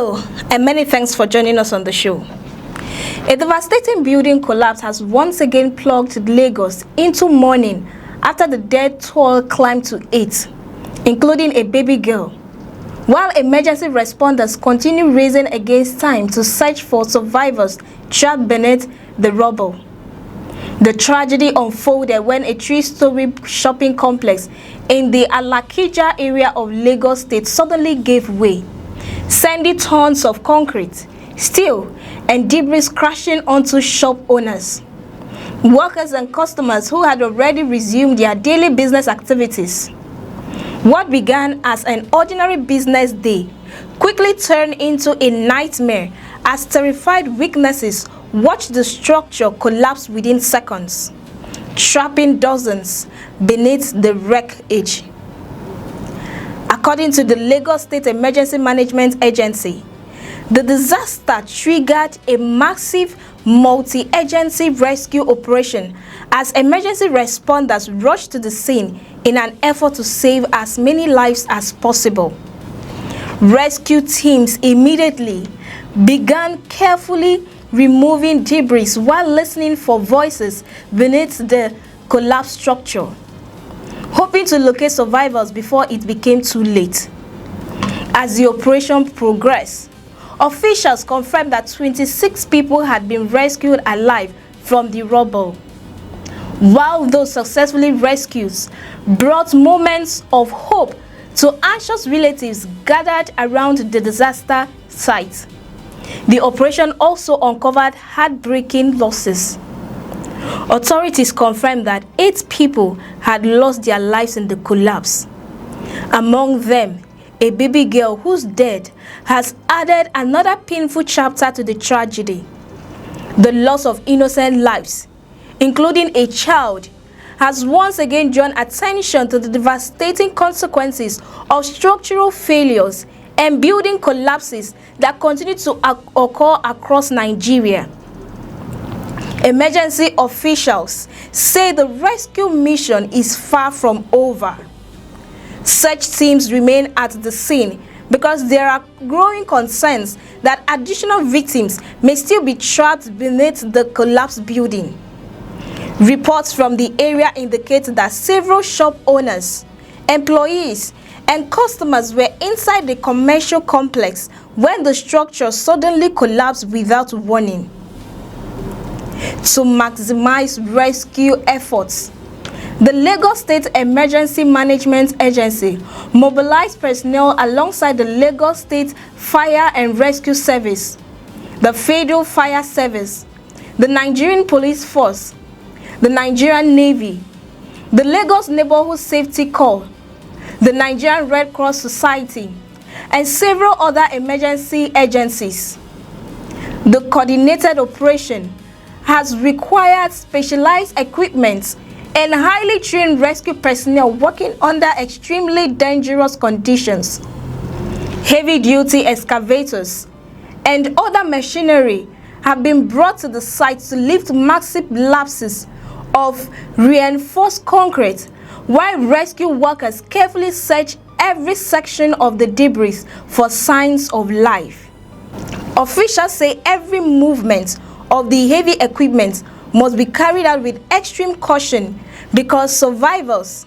Hello, and many thanks for joining us on the show. A devastating building collapse has once again plunged Lagos into mourning after the death toll climbed to 8, including a baby girl, while emergency responders continue racing against time to search for survivors trapped beneath the rubble. The tragedy unfolded when a three-story shopping complex in the Alakija area of Lagos State suddenly gave way, sending tons of concrete, steel, and debris crashing onto shop owners, workers, and customers who had already resumed their daily business activities. What began as an ordinary business day quickly turned into a nightmare as terrified witnesses watched the structure collapse within seconds, trapping dozens beneath the wreckage. According to the Lagos State Emergency Management Agency, the disaster triggered a massive multi-agency rescue operation as emergency responders rushed to the scene in an effort to save as many lives as possible. Rescue teams immediately began carefully removing debris while listening for voices beneath the collapsed structure, hoping to locate survivors before it became too late. As the operation progressed, officials confirmed that 26 people had been rescued alive from the rubble. While those successfully rescued brought moments of hope to anxious relatives gathered around the disaster site, the operation also uncovered heartbreaking losses. Authorities confirmed that 8 people had lost their lives in the collapse. Among them, a baby girl whose death has added another painful chapter to the tragedy. The loss of innocent lives, including a child, has once again drawn attention to the devastating consequences of structural failures and building collapses that continue to occur across Nigeria. Emergency officials say the rescue mission is far from over. Search teams remain at the scene because there are growing concerns that additional victims may still be trapped beneath the collapsed building. Reports from the area indicate that several shop owners, employees, and customers were inside the commercial complex when the structure suddenly collapsed without warning. To maximize rescue efforts, the Lagos State Emergency Management Agency mobilized personnel alongside the Lagos State Fire and Rescue Service, the Federal Fire Service, the Nigerian Police Force, the Nigerian Navy, the Lagos Neighborhood Safety Corps, the Nigerian Red Cross Society, and several other emergency agencies. The coordinated operation has required specialized equipment and highly trained rescue personnel working under extremely dangerous conditions. Heavy-duty excavators and other machinery have been brought to the site to lift massive lapses of reinforced concrete, while rescue workers carefully search every section of the debris for signs of life. Officials say every movement of the heavy equipment must be carried out with extreme caution because survivors,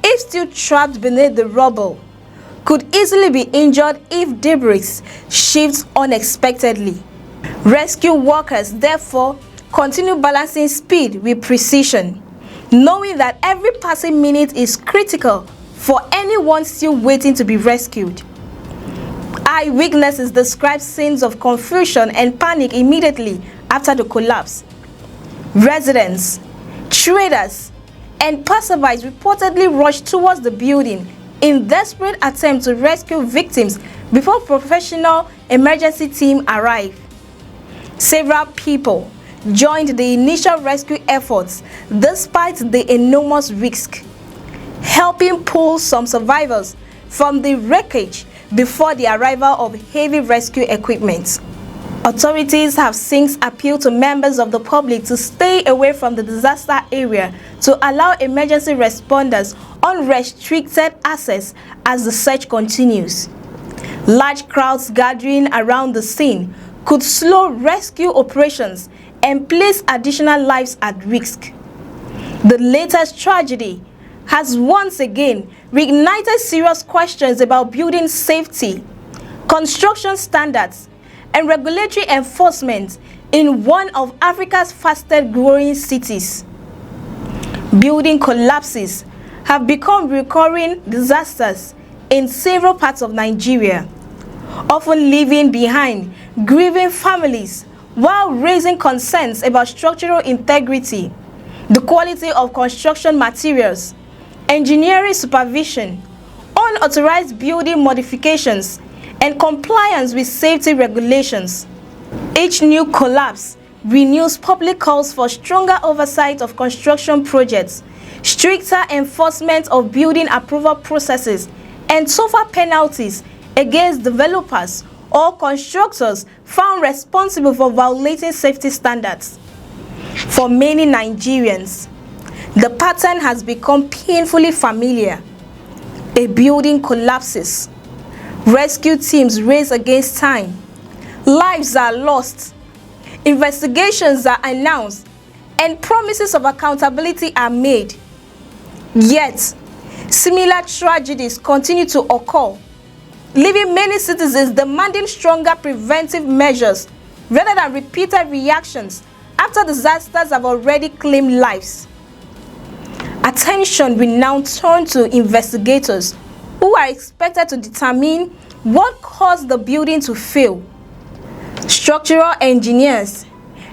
if still trapped beneath the rubble, could easily be injured if debris shifts unexpectedly. Rescue workers therefore continue balancing speed with precision, knowing that every passing minute is critical for anyone still waiting to be rescued. Eyewitnesses describe scenes of confusion and panic immediately after the collapse. Residents, traders, and passersby reportedly rushed towards the building in desperate attempts to rescue victims before professional emergency team arrived. Several people joined the initial rescue efforts despite the enormous risk, helping pull some survivors from the wreckage before the arrival of heavy rescue equipment. Authorities have since appealed to members of the public to stay away from the disaster area to allow emergency responders unrestricted access as the search continues. Large crowds gathering around the scene could slow rescue operations and place additional lives at risk. The latest tragedy has once again reignited serious questions about building safety, construction standards, and regulatory enforcement in one of Africa's fastest growing cities. Building collapses have become recurring disasters in several parts of Nigeria, often leaving behind grieving families while raising concerns about structural integrity, the quality of construction materials, engineering supervision, unauthorized building modifications, and compliance with safety regulations. Each new collapse renews public calls for stronger oversight of construction projects, stricter enforcement of building approval processes, and tougher penalties against developers or constructors found responsible for violating safety standards. For many Nigerians, the pattern has become painfully familiar. A building collapses, rescue teams race against time, lives are lost, investigations are announced, and promises of accountability are made. Yet, similar tragedies continue to occur, leaving many citizens demanding stronger preventive measures rather than repeated reactions after disasters have already claimed lives. Attention will now turn to investigators who are expected to determine what caused the building to fail. Structural engineers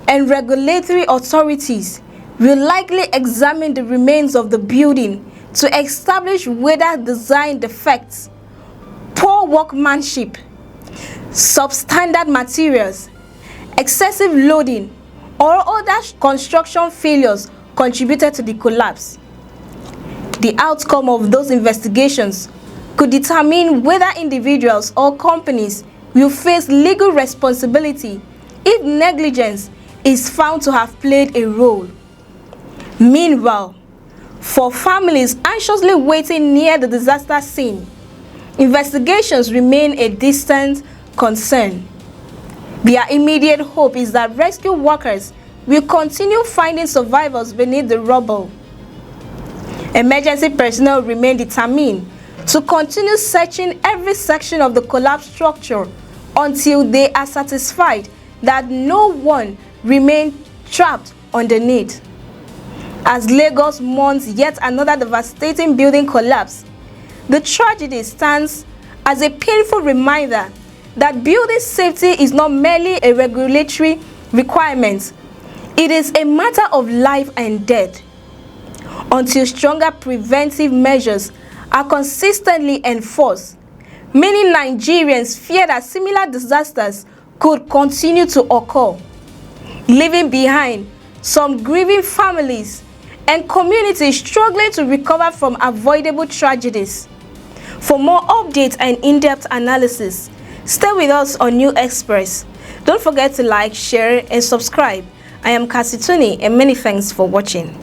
and regulatory authorities will likely examine the remains of the building to establish whether design defects, poor workmanship, substandard materials, excessive loading, or other construction failures contributed to the collapse. The outcome of those investigations could determine whether individuals or companies will face legal responsibility if negligence is found to have played a role. Meanwhile, for families anxiously waiting near the disaster scene, investigations remain a distant concern. Their immediate hope is that rescue workers will continue finding survivors beneath the rubble. Emergency personnel remain determined to continue searching every section of the collapsed structure until they are satisfied that no one remains trapped underneath. As Lagos mourns yet another devastating building collapse, the tragedy stands as a painful reminder that building safety is not merely a regulatory requirement, it is a matter of life and death. Until stronger preventive measures are consistently enforced, many Nigerians fear that similar disasters could continue to occur, leaving behind some grieving families and communities struggling to recover from avoidable tragedies. For more updates and in-depth analysis, stay with us on New Express. Don't forget to like, share, and subscribe. I am Kasituni, and many thanks for watching.